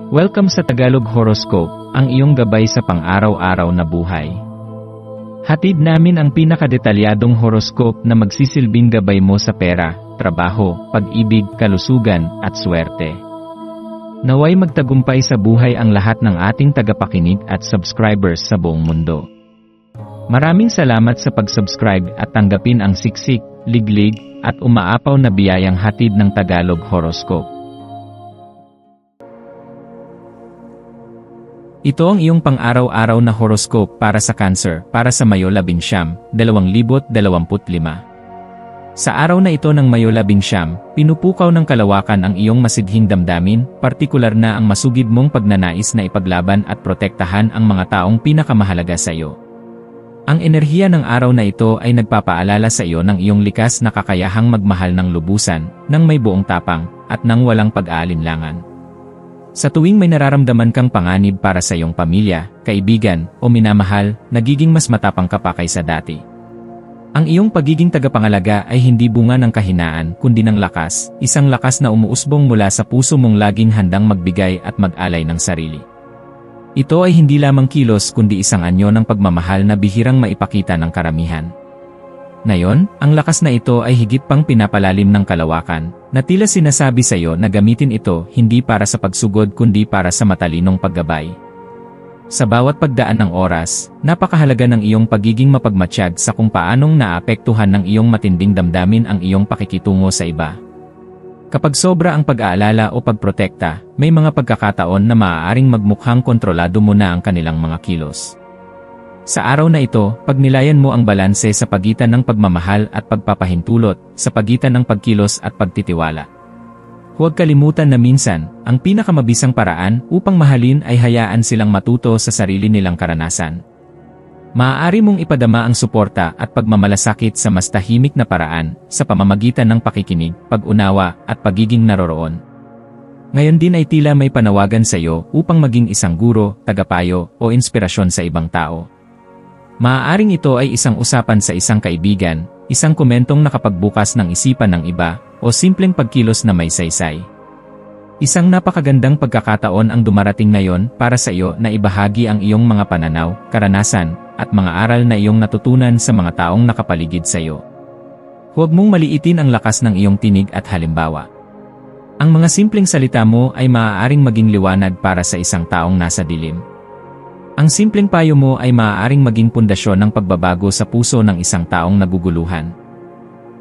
Welcome sa Tagalog Horoscope, ang iyong gabay sa pang-araw-araw na buhay. Hatid namin ang pinakadetalyadong horoscope na magsisilbing gabay mo sa pera, trabaho, pag-ibig, kalusugan, at swerte. Naway magtagumpay sa buhay ang lahat ng ating tagapakinig at subscribers sa buong mundo. Maraming salamat sa pag-subscribe at tanggapin ang siksik, liglig, at umaapaw na biyayang hatid ng Tagalog Horoscope. Ito ang iyong pang-araw-araw na horoscope para sa Cancer, para sa Mayo 11, 2025. Sa araw na ito ng Mayo 11, pinupukaw ng kalawakan ang iyong masidhing damdamin, partikular na ang masugid mong pagnanais na ipaglaban at protektahan ang mga taong pinakamahalaga sa iyo. Ang enerhiya ng araw na ito ay nagpapaalala sa iyo ng iyong likas na kakayahang magmahal ng lubusan, ng may buong tapang, at ng walang pag-aalinlangan. Sa tuwing may nararamdaman kang panganib para sa iyong pamilya, kaibigan, o minamahal, nagiging mas matapang ka pa kaysa dati. Ang iyong pagiging tagapangalaga ay hindi bunga ng kahinaan kundi ng lakas, isang lakas na umuusbong mula sa puso mong laging handang magbigay at mag-alay ng sarili. Ito ay hindi lamang kilos kundi isang anyo ng pagmamahal na bihirang maipakita ng karamihan. Ngayon, ang lakas na ito ay higit pang pinapalalim ng kalawakan, na tila sinasabi sa iyo na gamitin ito hindi para sa pagsugod kundi para sa matalinong paggabay. Sa bawat pagdaan ng oras, napakahalaga ng iyong pagiging mapagmatsyag sa kung paanong naapektuhan ng iyong matinding damdamin ang iyong pakikitungo sa iba. Kapag sobra ang pag-aalala o pagprotekta, may mga pagkakataon na maaaring magmukhang kontrolado mo na ang kanilang mga kilos. Sa araw na ito, pagnilayan mo ang balanse sa pagitan ng pagmamahal at pagpapahintulot, sa pagitan ng pagkilos at pagtitiwala. Huwag kalimutan na minsan, ang pinakamabisang paraan upang mahalin ay hayaan silang matuto sa sarili nilang karanasan. Maaari mong ipadama ang suporta at pagmamalasakit sa mas tahimik na paraan, sa pamamagitan ng pakikinig, pag-unawa, at pagiging naroroon. Ngayon din ay tila may panawagan sa iyo upang maging isang guro, tagapayo, o inspirasyon sa ibang tao. Maaaring ito ay isang usapan sa isang kaibigan, isang komentong nakapagbukas ng isipan ng iba, o simpleng pagkilos na may saysay. Isang napakagandang pagkakataon ang dumarating ngayon para sa iyo na ibahagi ang iyong mga pananaw, karanasan, at mga aral na iyong natutunan sa mga taong nakapaligid sa iyo. Huwag mong maliitin ang lakas ng iyong tinig at halimbawa. Ang mga simpleng salita mo ay maaaring maging liwanag para sa isang taong nasa dilim. Ang simpleng payo mo ay maaaring maging pundasyon ng pagbabago sa puso ng isang taong naguguluhan.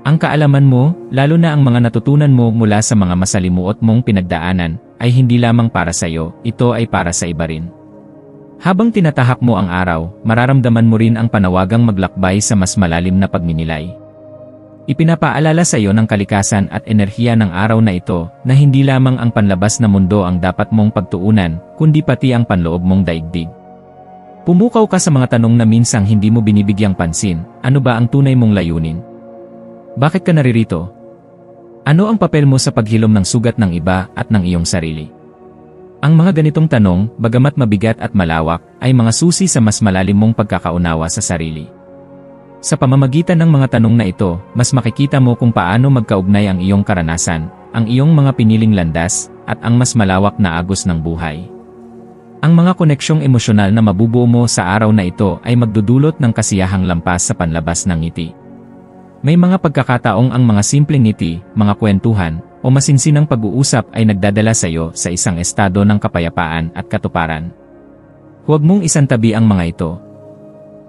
Ang kaalaman mo, lalo na ang mga natutunan mo mula sa mga masalimuot mong pinagdaanan, ay hindi lamang para sa iyo, ito ay para sa iba rin. Habang tinatahak mo ang araw, mararamdaman mo rin ang panawagang maglakbay sa mas malalim na pagninilay. Ipinapaalala sa iyo ng kalikasan at enerhiya ng araw na ito, na hindi lamang ang panlabas na mundo ang dapat mong pagtuunan, kundi pati ang panloob mong daigdig. Pumukaw ka sa mga tanong na minsang hindi mo binibigyang pansin. Ano ba ang tunay mong layunin? Bakit ka naririto? Ano ang papel mo sa paghilom ng sugat ng iba at ng iyong sarili? Ang mga ganitong tanong, bagamat mabigat at malawak, ay mga susi sa mas malalim mong pagkakaunawa sa sarili. Sa pamamagitan ng mga tanong na ito, mas makikita mo kung paano magkaugnay ang iyong karanasan, ang iyong mga piniling landas, at ang mas malawak na agos ng buhay. Ang mga koneksyong emosyonal na mabubuo mo sa araw na ito ay magdudulot ng kasiyahang lampas sa panlabas ng ngiti. May mga pagkakataong ang mga simpleng ngiti, mga kwentuhan, o masinsinang pag-uusap ay nagdadala sa iyo sa isang estado ng kapayapaan at katuparan. Huwag mong isantabi ang mga ito.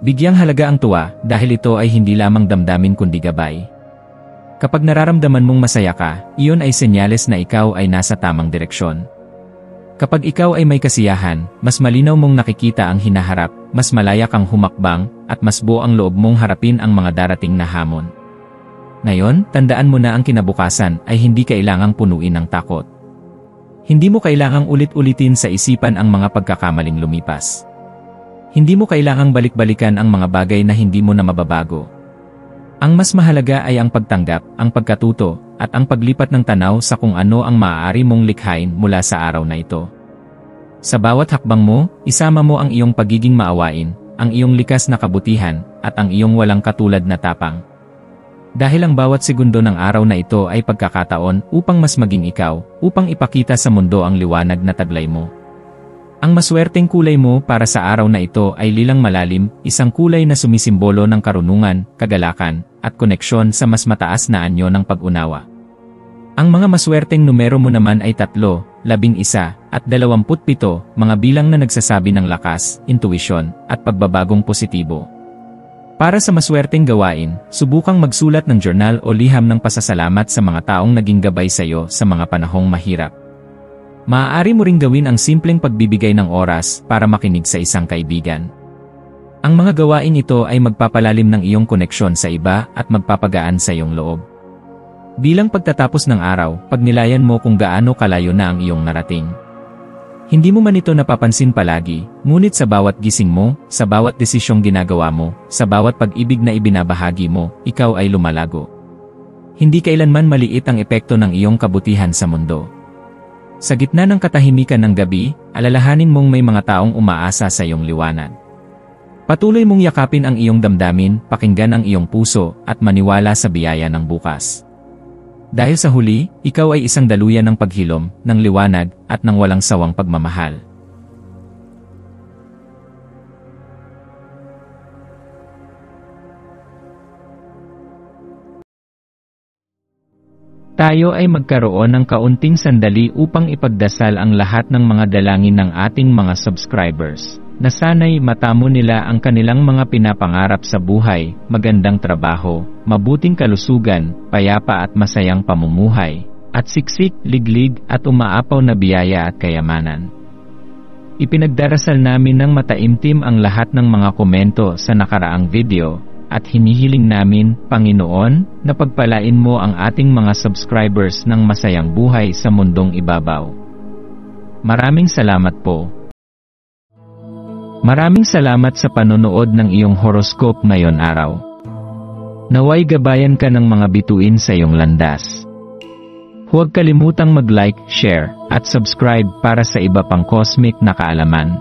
Bigyang halaga ang tuwa dahil ito ay hindi lamang damdamin kundi gabay. Kapag nararamdaman mong masaya ka, iyon ay senyales na ikaw ay nasa tamang direksyon. Kapag ikaw ay may kasiyahan, mas malinaw mong nakikita ang hinaharap, mas malaya kang humakbang, at mas buo ang loob mong harapin ang mga darating na hamon. Ngayon, tandaan mo na ang kinabukasan ay hindi kailangang punuin ng takot. Hindi mo kailangang ulit-ulitin sa isipan ang mga pagkakamaling lumipas. Hindi mo kailangang balik-balikan ang mga bagay na hindi mo na mababago. Ang mas mahalaga ay ang pagtanggap, ang pagkatuto, at ang paglipat ng tanaw sa kung ano ang maaari mong likhain mula sa araw na ito. Sa bawat hakbang mo, isama mo ang iyong pagiging maawain, ang iyong likas na kabutihan, at ang iyong walang katulad na tapang. Dahil ang bawat segundo ng araw na ito ay pagkakataon upang mas maging ikaw, upang ipakita sa mundo ang liwanag na taglay mo. Ang maswerteng kulay mo para sa araw na ito ay lilang malalim, isang kulay na sumisimbolo ng karunungan, kagalakan, at koneksyon sa mas mataas na anyo ng pag-unawa. Ang mga maswerteng numero mo naman ay 3, 11, at 27, mga bilang na nagsasabi ng lakas, intuisyon, at pagbabagong positibo. Para sa maswerteng gawain, subukang magsulat ng journal o liham ng pasasalamat sa mga taong naging gabay sa iyo sa mga panahong mahirap. Maaari mo ring gawin ang simpleng pagbibigay ng oras para makinig sa isang kaibigan. Ang mga gawain ito ay magpapalalim ng iyong koneksyon sa iba at magpapagaan sa iyong loob. Bilang pagtatapos ng araw, pagnilayan mo kung gaano kalayo na ang iyong narating. Hindi mo man ito napapansin palagi, ngunit sa bawat gising mo, sa bawat desisyong ginagawa mo, sa bawat pag-ibig na ibinabahagi mo, ikaw ay lumalago. Hindi kailanman maliit ang epekto ng iyong kabutihan sa mundo. Sa gitna ng katahimikan ng gabi, alalahanin mong may mga taong umaasa sa iyong liwanag. Patuloy mong yakapin ang iyong damdamin, pakinggan ang iyong puso, at maniwala sa biyaya ng bukas. Dahil sa huli, ikaw ay isang daluyan ng paghilom, ng liwanag, at ng walang sawang pagmamahal. Tayo ay magkaroon ng kaunting sandali upang ipagdasal ang lahat ng mga dalangin ng ating mga subscribers, na sana'y matamo nila ang kanilang mga pinapangarap sa buhay, magandang trabaho, mabuting kalusugan, payapa at masayang pamumuhay, at siksik, liglig at umaapaw na biyaya at kayamanan. Ipinagdarasal namin ng mataimtim ang lahat ng mga komento sa nakaraang video, at hinihiling namin, Panginoon, na pagpalain mo ang ating mga subscribers ng masayang buhay sa mundong ibabaw. Maraming salamat po. Maraming salamat sa panonood ng iyong horoscope ngayon araw. Naway gabayan ka ng mga bituin sa iyong landas. Huwag kalimutang mag-like, share, at subscribe para sa iba pang cosmic na kaalaman.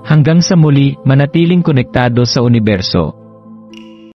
Hanggang sa muli, manatiling konektado sa universo.